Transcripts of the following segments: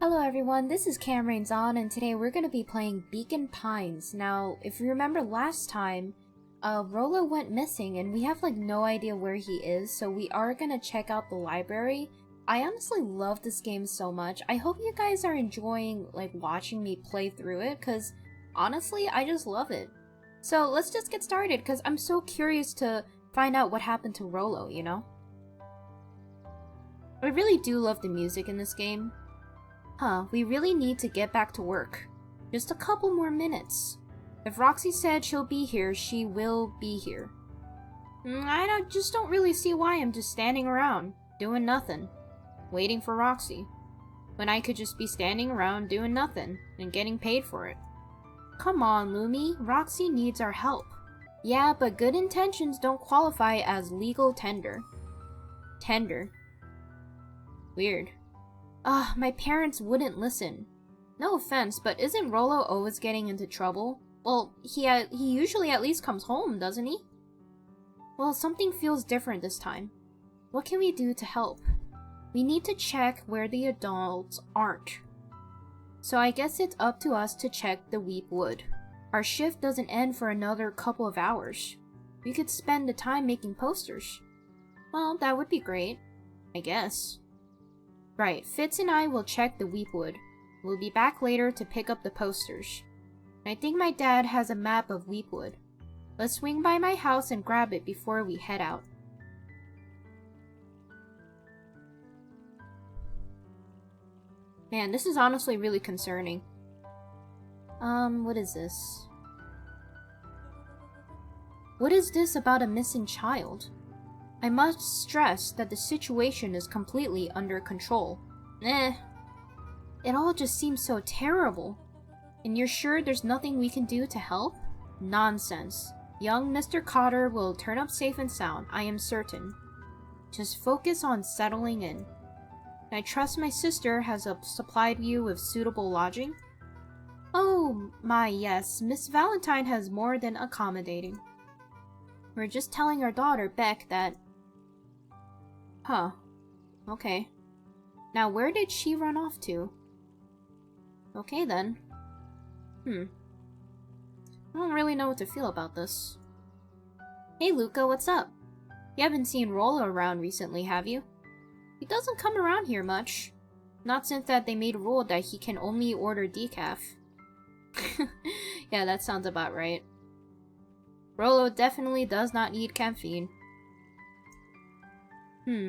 Hello everyone, this is Cameron's on, and today we're going to be playing Beaconpines. Now, if you remember last time, Rolo went missing and we have no idea where he is, so we are going to check out the library. I honestly love this game so much. I hope you guys are enjoying watching me play through it, because honestly, I just love it. So let's just get started, because I'm so curious to find out what happened to Rolo, you know? I really do love the music in this game. We really need to get back to work. Just a couple more minutes. If Roxy said she'll be here, she will be here. Just don't really see why I'm just standing around, doing nothing, waiting for Roxy, when I could just be standing around doing nothing, and getting paid for it. Come on, Lumi, Roxy needs our help. Yeah, but good intentions don't qualify as legal tender. Tender. Weird. My parents wouldn't listen. No offense, but isn't Rolo always getting into trouble? Well, he usually at least comes home, doesn't he? Well, something feels different this time. What can we do to help? We need to check where the adults aren't. So I guess it's up to us to check the Weep Wood. Our shift doesn't end for another couple of hours. We could spend the time making posters. Well, that would be great, I guess. Right, Fitz and I will check the Weepwood. We'll be back later to pick up the posters. I think my dad has a map of Weepwood. Let's swing by my house and grab it before we head out. Man, this is honestly really concerning. What is this? What is this about a missing child? I must stress that the situation is completely under control. It all just seems so terrible. And you're sure there's nothing we can do to help? Nonsense. Young Mr. Cotter will turn up safe and sound, I am certain. Just focus on settling in. I trust my sister has supplied you with suitable lodging? Oh, my yes, Miss Valentine has more than accommodating. We're just telling our daughter, Beck, that... Okay. Now where did she run off to? Okay then. I don't really know what to feel about this. Hey Luca, what's up? You haven't seen Rolo around recently, have you? He doesn't come around here much. Not since that they made a rule that he can only order decaf. Yeah, that sounds about right. Rolo definitely does not need caffeine.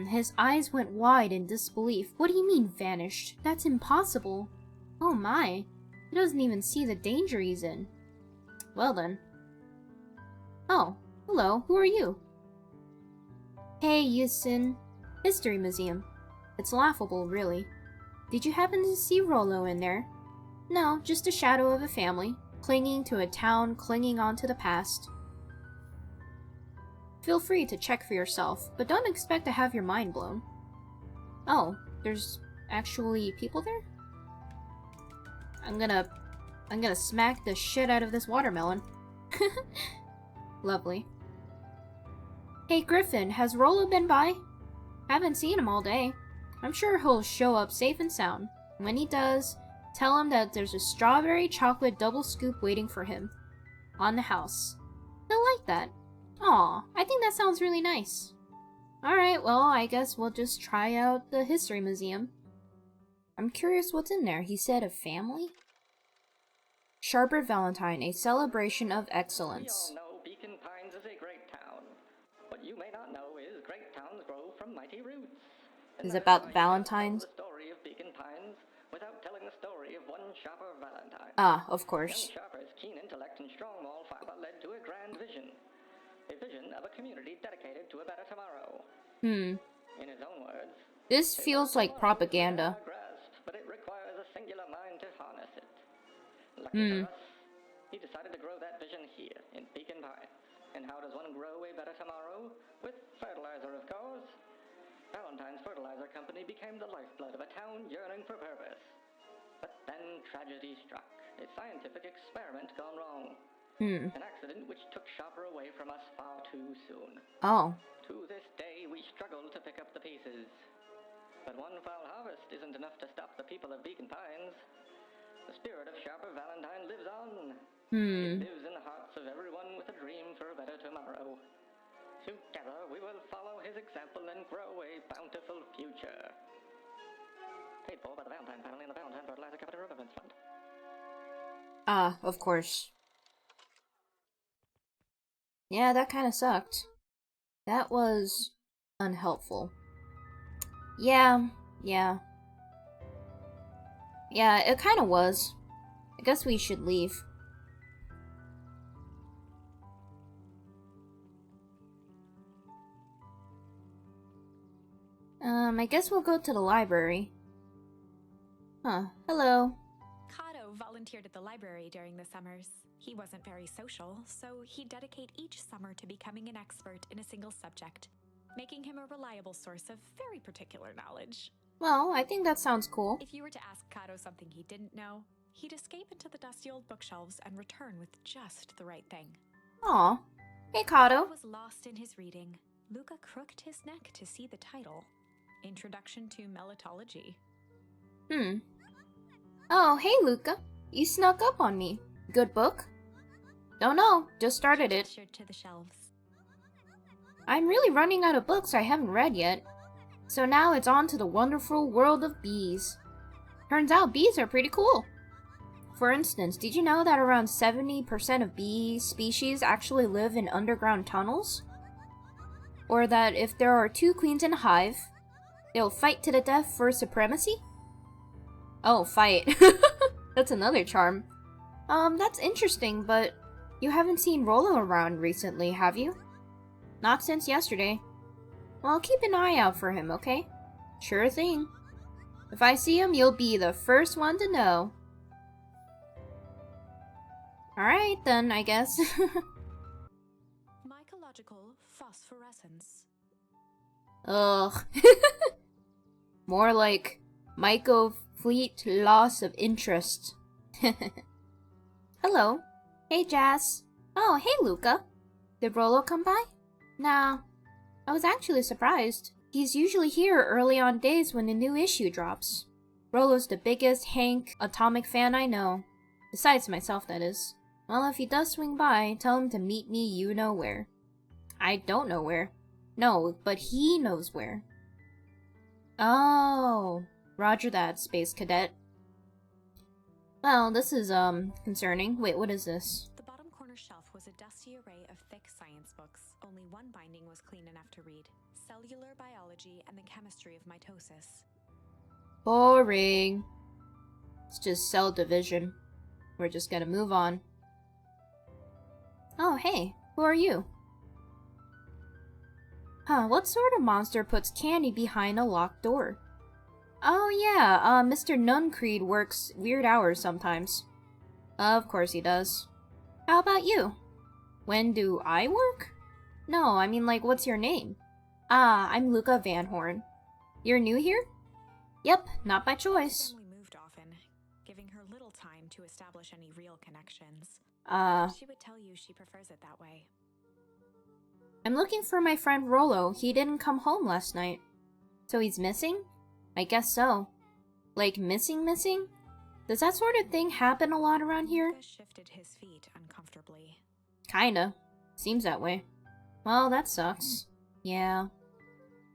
His eyes went wide in disbelief. What do you mean, vanished? That's impossible. Oh my. He doesn't even see the danger he's in. Well then. Oh, hello, who are you? Hey, Yusin. History Museum. It's laughable, really. Did you happen to see Rolo in there? No, just a shadow of a family, clinging to a town, clinging on to the past. Feel free to check for yourself, but don't expect to have your mind blown. Oh, there's actually people there? I'm gonna smack the shit out of this watermelon. Lovely. Hey Griffin, has Rolo been by? Haven't seen him all day. I'm sure he'll show up safe and sound. When he does, tell him that there's a strawberry chocolate double scoop waiting for him. On the house. He'll like that. Aw, I think that sounds really nice. Alright, well, I guess we'll just try out the History Museum. I'm curious what's in there. He said a family? Sharper Valentine, a celebration of excellence. We all know Beaconpines is a great town. What you may not know is great towns grow from mighty roots. Is it about Valentines? The story of Beaconpines without telling the story of one Sharper Valentine. Ah, of course. Young Sharper's keen intellect and strong moral fiber led to a grand vision. A vision of a community dedicated to a better tomorrow. In his own words, this feels like propaganda. But it requires a singular mind to harness it. Lucky for us, he decided to grow that vision here in Beaconpines. And how does one grow a better tomorrow? With fertilizer, of course. Valentine's Fertilizer Company became the lifeblood of a town yearning for purpose. But then tragedy struck. A scientific experiment gone wrong. An accident which took Sharper away from us far too soon. Oh. To this day, we struggle to pick up the pieces. But one foul harvest isn't enough to stop the people of Beacon Pines. The spirit of Sharper Valentine lives on. It lives in the hearts of everyone with a dream for a better tomorrow. Together, we will follow his example and grow a bountiful future. Paid for by the Valentine family and the Valentine Fertilizer Capital Remembrance Fund. Ah, of course. Yeah, that kind of sucked. That was unhelpful. Yeah, it kind of was. I guess we should leave. I guess we'll go to the library. Huh, hello. Kato volunteered at the library during the summers. He wasn't very social, so he'd dedicate each summer to becoming an expert in a single subject, making him a reliable source of very particular knowledge. Well, I think that sounds cool. If you were to ask Kato something he didn't know, he'd escape into the dusty old bookshelves and return with just the right thing. Aw. Hey, Kato. Was lost in his reading. Luca crooked his neck to see the title. Introduction to Melitology. Oh, hey, Luca. You snuck up on me. Good book? Don't know. Just started it. To the shelves. I'm really running out of books I haven't read yet. So now it's on to the wonderful world of bees. Turns out bees are pretty cool. For instance, did you know that around 70% of bee species actually live in underground tunnels? Or that if there are two queens in a hive, they'll fight to the death for supremacy? Oh, fight. That's another charm. That's interesting, but you haven't seen Rollo around recently, have you? Not since yesterday. Well, keep an eye out for him, okay? Sure thing. If I see him, you'll be the first one to know. Alright then, I guess. Mycological phosphorescence. Ugh. More like mycofleet loss of interest. Hello. Hey, Jazz. Oh, hey, Luca. Did Rollo come by? Nah. I was actually surprised. He's usually here early on days when the new issue drops. Rollo's the biggest Hank Atomic fan I know. Besides myself, that is. Well, if he does swing by, tell him to meet me you know where. I don't know where. No, but he knows where. Oh, roger that, Space Cadet. Well, this is, concerning. Wait, what is this? The bottom corner shelf was a dusty array of thick science books. Only one binding was clean enough to read. Cellular biology and the chemistry of mitosis. Boring. It's just cell division. We're just gonna move on. Oh, hey, who are you? Huh, what sort of monster puts candy behind a locked door? Oh yeah, Mr. Nuncreed works weird hours sometimes. Of course he does. How about you? When do I work? No, I mean like, what's your name? Ah, I'm Luca Van Horn. You're new here? Yep, not by choice. Family moved often, giving her little time to establish any real connections. She would tell you she prefers it that way. I'm looking for my friend Rollo. He didn't come home last night. So he's missing? I guess so. Like missing? Does that sort of thing happen a lot around here? Luca shifted his feet uncomfortably. Kinda. Seems that way. Well, that sucks. Yeah.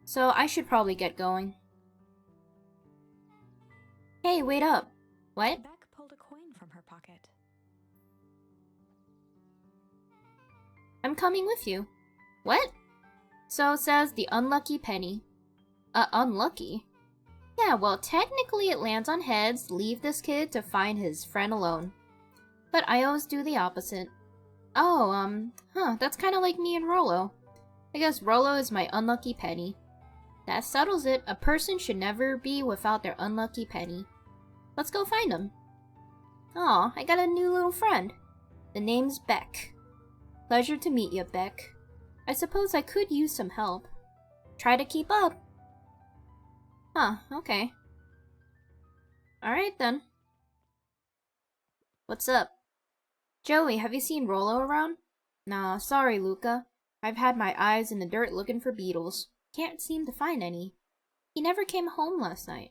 So I should probably get going. Hey, wait up. What? Beck pulled a coin from her pocket. I'm coming with you. What? So says the unlucky penny. Unlucky? Yeah, well, technically it lands on heads. Leave this kid to find his friend alone. But I always do the opposite. Oh, that's kind of like me and Rollo. I guess Rollo is my unlucky penny. That settles it. A person should never be without their unlucky penny. Let's go find him. Aw, I got a new little friend. The name's Beck. Pleasure to meet you, Beck. I suppose I could use some help. Try to keep up. Huh, okay. Alright then. What's up? Joey, have you seen Rollo around? Nah, sorry, Luca. I've had my eyes in the dirt looking for beetles. Can't seem to find any. He never came home last night.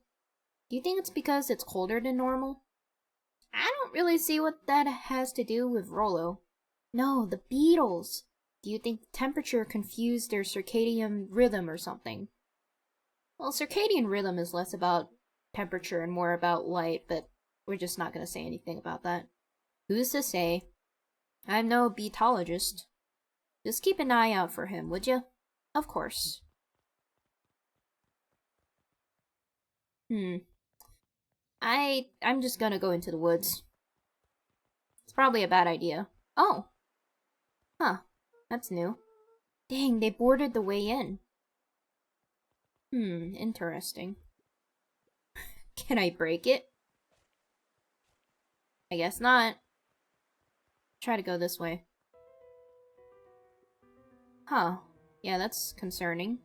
Do you think it's because it's colder than normal? I don't really see what that has to do with Rollo. No, the beetles. Do you think temperature confused their circadian rhythm or something? Well, circadian rhythm is less about temperature and more about light, but we're just not going to say anything about that. Who's to say? I'm no beetologist. Just keep an eye out for him, would you? Of course. I'm just gonna go into the woods. It's probably a bad idea. Oh. Huh. That's new. Dang, they boarded the way in. Interesting. Can I break it? I guess not. Try to go this way. Huh. Yeah, that's concerning.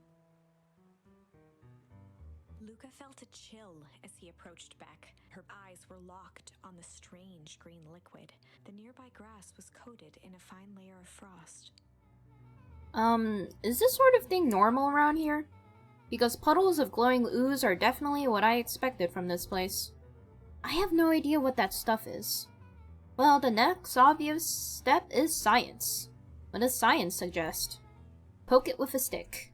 Luca felt a chill as he approached Beck. Her eyes were locked on the strange green liquid. The nearby grass was coated in a fine layer of frost. Is this sort of thing normal around here? Because puddles of glowing ooze are definitely what I expected from this place. I have no idea what that stuff is. Well, the next obvious step is science. What does science suggest? Poke it with a stick.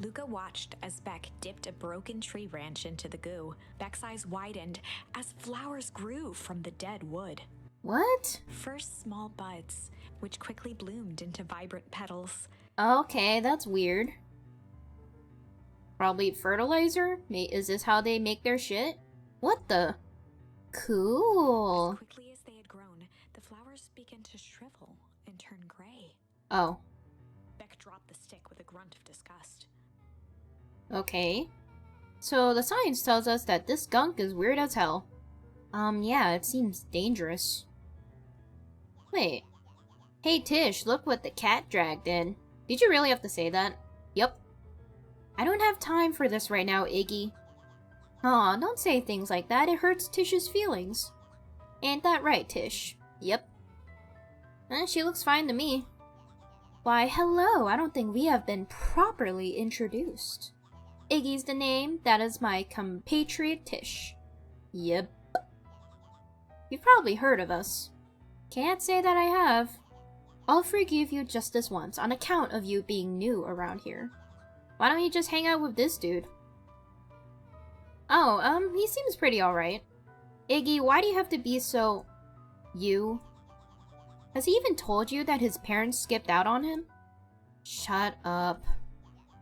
Luca watched as Beck dipped a broken tree branch into the goo. Beck's eyes widened as flowers grew from the dead wood. What? First small buds, which quickly bloomed into vibrant petals. Okay, that's weird. Probably fertilizer? Is this how they make their shit? What the? Cool. As quickly as they had grown, the flowers began to shrivel and turn gray. Oh. Beck dropped the stick with a grunt of disgust. Okay. So the science tells us that this gunk is weird as hell. Yeah, it seems dangerous. Wait. Hey Tish, look what the cat dragged in. Did you really have to say that? Yep. I don't have time for this right now, Iggy. Aw, don't say things like that, it hurts Tish's feelings. Ain't that right, Tish? Yep. She looks fine to me. Why, hello, I don't think we have been properly introduced. Iggy's the name, that is my compatriot Tish. Yep. You've probably heard of us. Can't say that I have. I'll forgive you just this once, on account of you being new around here. Why don't you just hang out with this dude? Oh, he seems pretty alright. Iggy, why do you have to be so... you? Has he even told you that his parents skipped out on him? Shut up.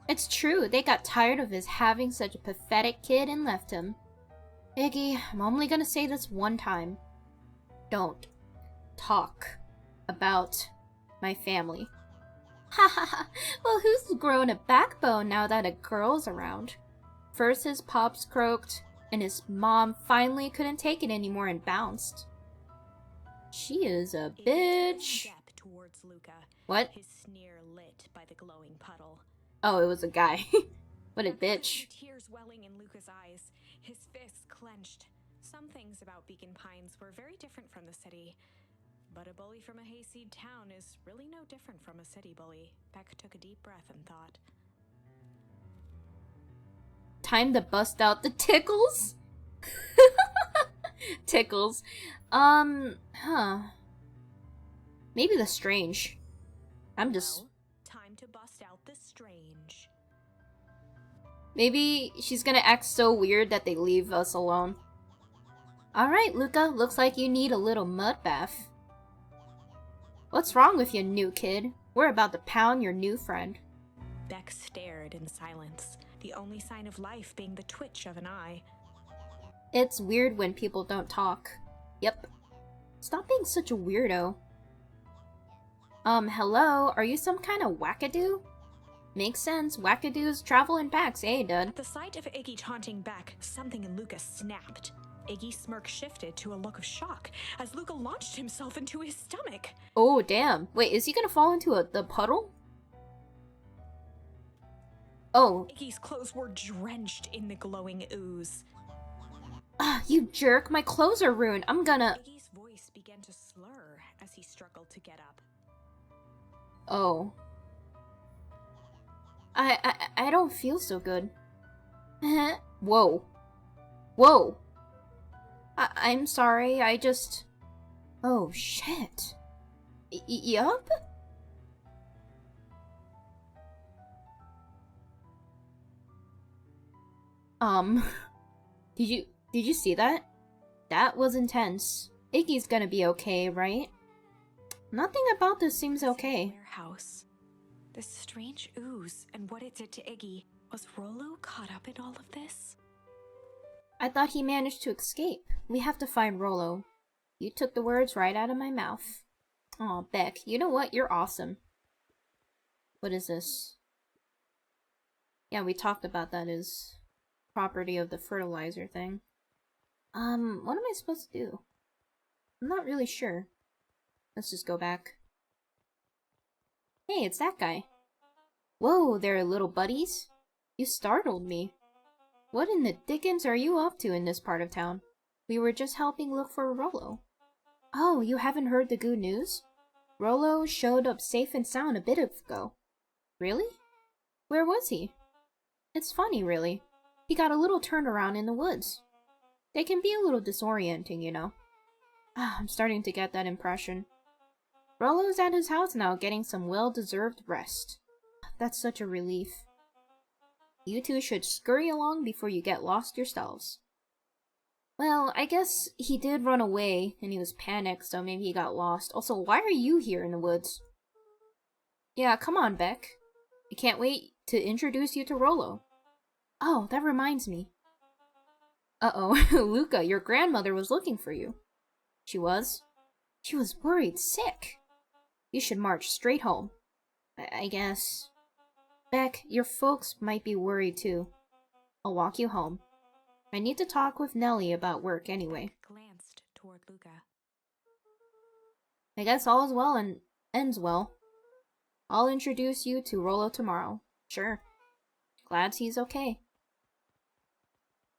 It's true, they got tired of his having such a pathetic kid and left him. Iggy, I'm only gonna say this one time. Don't talk about my family. Ha ha ha, well who's grown a backbone now that a girl's around? First his pops croaked, and his mom finally couldn't take it anymore and bounced. She is a bitch. Towards Luca, What? his sneer lit by the glowing puddle. Oh, it was a guy. What a bitch. Tears welling in Luca's eyes, his fists clenched. Some things about Beaconpines were very different from the city. But a bully from a hayseed town is really no different from a city bully. Beck took a deep breath and thought. Time to bust out the tickles? Tickles. Maybe the strange. I'm just... Well, time to bust out the strange. Maybe she's gonna act so weird that they leave us alone. Alright, Luca, looks like you need a little mud bath. What's wrong with you, new kid? We're about to pound your new friend. Beck stared in silence, the only sign of life being the twitch of an eye. It's weird when people don't talk. Yep. Stop being such a weirdo. Hello? Are you some kind of wackadoo? Makes sense. Wackadoos travel in packs, eh, dud? At the sight of Iggy taunting Beck, something in Luca snapped. Iggy's smirk shifted to a look of shock as Luca launched himself into his stomach. Oh, damn. Wait, is he gonna fall into the puddle? Oh. Iggy's clothes were drenched in the glowing ooze. Ah, you jerk. My clothes are ruined. I'm gonna... Iggy's voice began to slur as he struggled to get up. Oh. I don't feel so good. Whoa. Whoa. I'm sorry, I just... Oh, shit. Yup? Did you see that? That was intense. Iggy's gonna be okay, right? Nothing about this seems okay. Warehouse. This strange ooze and what it did to Iggy. Was Rollo caught up in all of this? I thought he managed to escape. We have to find Rollo. You took the words right out of my mouth. Aw, Beck, you know what? You're awesome. What is this? Yeah, we talked about that as property of the fertilizer thing. What am I supposed to do? I'm not really sure. Let's just go back. Hey, it's that guy. Whoa there, little buddies. You startled me. What in the dickens are you up to in this part of town? We were just helping look for Rollo. Oh, you haven't heard the good news? Rollo showed up safe and sound a bit ago. Really? Where was he? It's funny, really. He got a little turnaround in the woods. They can be a little disorienting, you know. I'm starting to get that impression. Rollo's at his house now, getting some well-deserved rest. That's such a relief. You two should scurry along before you get lost yourselves. Well, I guess he did run away, and he was panicked, so maybe he got lost. Also, why are you here in the woods? Yeah, come on, Beck. I can't wait to introduce you to Rollo. Oh, that reminds me. Uh-oh, Luca, your grandmother was looking for you. She was? She was worried sick. You should march straight home. I guess. Beck, your folks might be worried too. I'll walk you home. I need to talk with Nellie about work anyway. Glanced toward Luca. I guess all is well and ends well. I'll introduce you to Rollo tomorrow. Sure. Glad he's okay.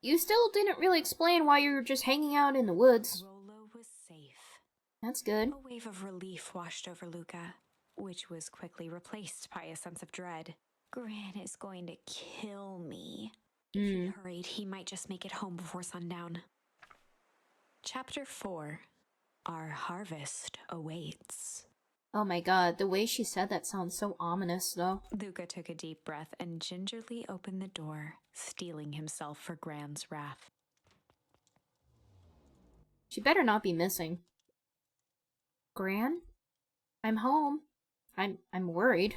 You still didn't really explain why you were just hanging out in the woods. Rollo was safe. That's good. A wave of relief washed over Luca, which was quickly replaced by a sense of dread. Gran is going to kill me. If he hurried, he might just make it home before sundown. Chapter 4. Our harvest awaits. Oh my god, the way she said that sounds so ominous, though. Luca took a deep breath and gingerly opened the door, steeling himself for Gran's wrath. She better not be missing. Gran? I'm home. I'm worried.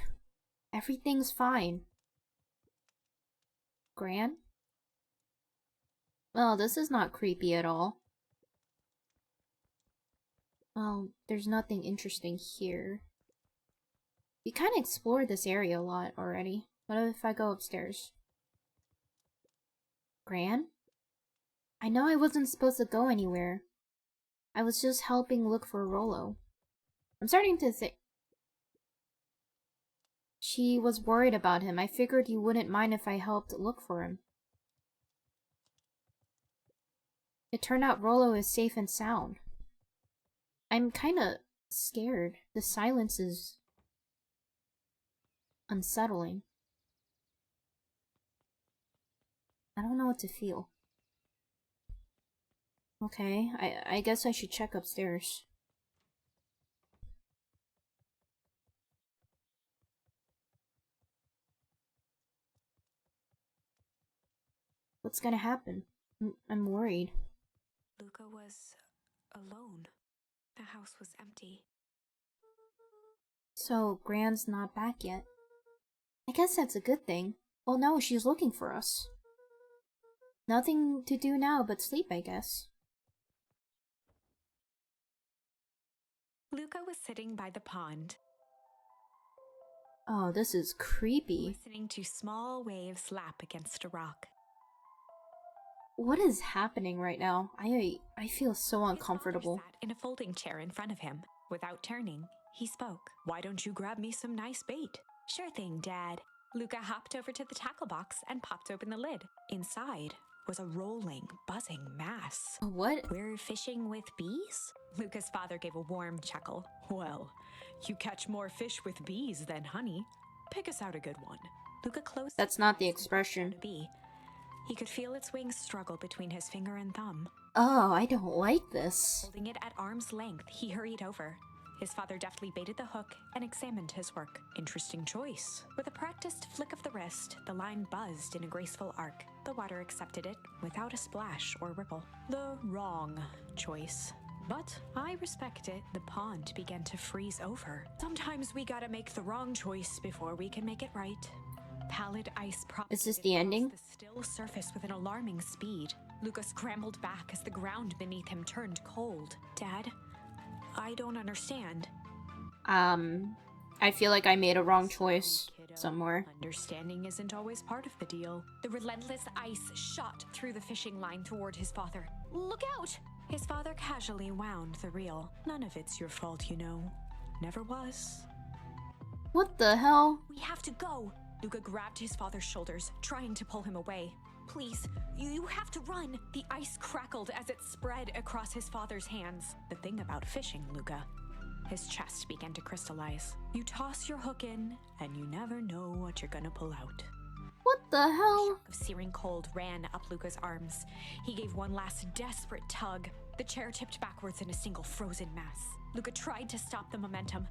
Everything's fine. Gran? Well, this is not creepy at all. Well, there's nothing interesting here. We kind of explored this area a lot already. What if I go upstairs? Gran? I know I wasn't supposed to go anywhere. I was just helping look for Rollo. I'm starting to think... She was worried about him. I figured you wouldn't mind if I helped look for him. It turned out Rollo is safe and sound. I'm kinda scared. The silence is unsettling. I don't know what to feel. Okay, I guess I should check upstairs. What's gonna happen? I'm worried. Luca was alone. The house was empty. So, Gran's not back yet. I guess that's a good thing. Well, no, she's looking for us. Nothing to do now but sleep, I guess. Luca was sitting by the pond, Oh, this is creepy. listening to small waves lap against a rock. What is happening right now? I feel so uncomfortable. His father sat in a folding chair in front of him. Without turning, he spoke. Why don't you grab me some nice bait? Sure thing, Dad. Luca hopped over to the tackle box and popped open the lid. Inside was a rolling, buzzing mass. What? We're fishing with bees? Luca's father gave a warm chuckle. Well, you catch more fish with bees than honey. Pick us out a good one. Luca closed. That's not the expression. A bee. He could feel its wings struggle between his finger and thumb. Oh, I don't like this. Holding it at arm's length, he hurried over. His father deftly baited the hook and examined his work. Interesting choice. With a practiced flick of the wrist, the line buzzed in a graceful arc. The water accepted it without a splash or ripple. The wrong choice. But I respect it. The pond began to freeze over. Sometimes we gotta make the wrong choice before we can make it right. Pallid ice Is this the ending? the still surface with an alarming speed. Luca scrambled back as the ground beneath him turned cold. Dad, I don't understand. I feel like I made a wrong choice somewhere. Understanding isn't always part of the deal. The relentless ice shot through the fishing line toward his father. Look out! His father casually wound the reel. None of it's your fault, you know. Never was. What the hell? We have to go! Luca grabbed his father's shoulders, trying to pull him away. Please, you have to run! The ice crackled as it spread across his father's hands. The thing about fishing, Luca. His chest began to crystallize. You toss your hook in, and you never know what you're gonna pull out. What the A hell? shock of searing cold ran up Luca's arms. He gave one last desperate tug. The chair tipped backwards in a single frozen mass. Luca tried to stop the momentum,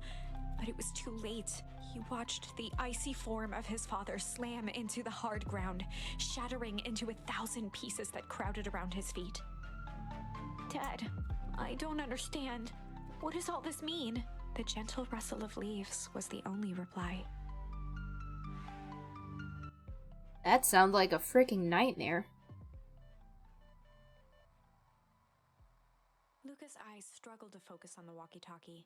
but it was too late. He watched the icy form of his father slam into the hard ground, shattering into 1,000 pieces that crowded around his feet. Dad, I don't understand. What does all this mean? The gentle rustle of leaves was the only reply. That sounds like a freaking nightmare. Luca's eyes struggled to focus on the walkie-talkie.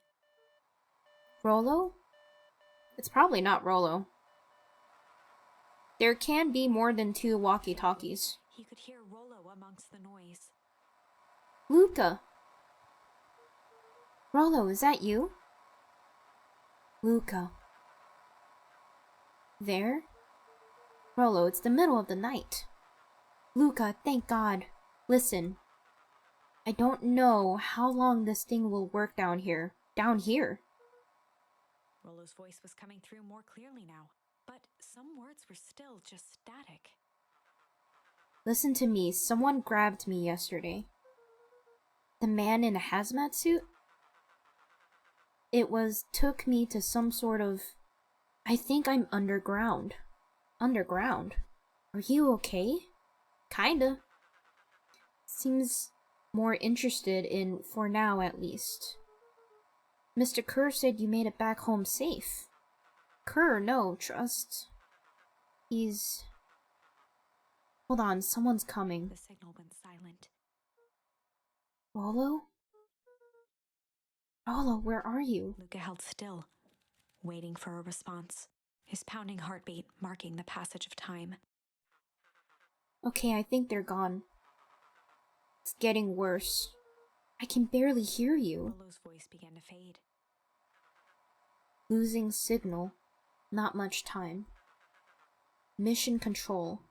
Rollo? It's probably not Rollo. There can be more than 2 walkie-talkies. He could hear Rollo amongst the noise. Luca! Rollo, is that you? Luca. There? Rollo, it's the middle of the night. Luca, thank God. Listen. I don't know how long this thing will work down here. Down here. Rollo's voice was coming through more clearly now, but some words were still just static. Listen to me. Someone grabbed me yesterday. The man in a hazmat suit? Took me to some sort of... I think I'm underground. Underground? Are you okay? Kinda. Seems more interested in, for now at least. Mr. Kerr said you made it back home safe. Kerr, no, trust. He's... Hold on, someone's coming. The signal went silent. Rollo? Rollo, where are you? Luca held still, waiting for a response, his pounding heartbeat marking the passage of time. Okay, I think they're gone. It's getting worse. I can barely hear you. Rollo's voice began to fade. Losing signal. Not much time. Mission control.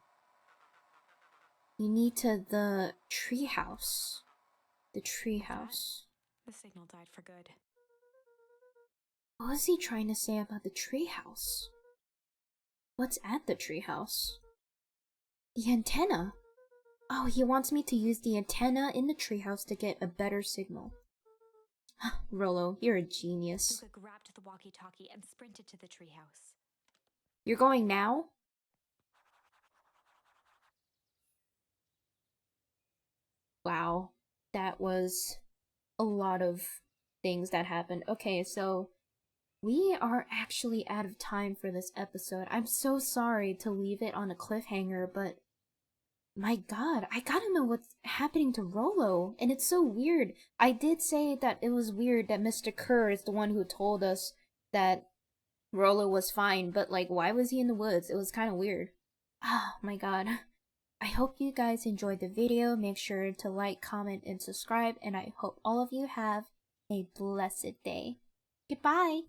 You need to the treehouse. The treehouse. The signal died for good. What was he trying to say about the treehouse? What's at the treehouse? The antenna. Oh, he wants me to use the antenna in the treehouse to get a better signal. Rollo, you're a genius. Luca grabbed the walkie-talkie and sprinted to the treehouse. You're going now? Wow, that was a lot of things that happened. Okay, so we are actually out of time for this episode. I'm so sorry to leave it on a cliffhanger, but my God, I gotta know what's happening to Rollo. And it's so weird. I did say that it was weird that Mr. Kerr is the one who told us that Rollo was fine, but like, why was he in the woods? It was kind of weird. Oh my God. I hope you guys enjoyed the video. Make sure to like, comment, and subscribe, and I hope all of you have a blessed day. Goodbye!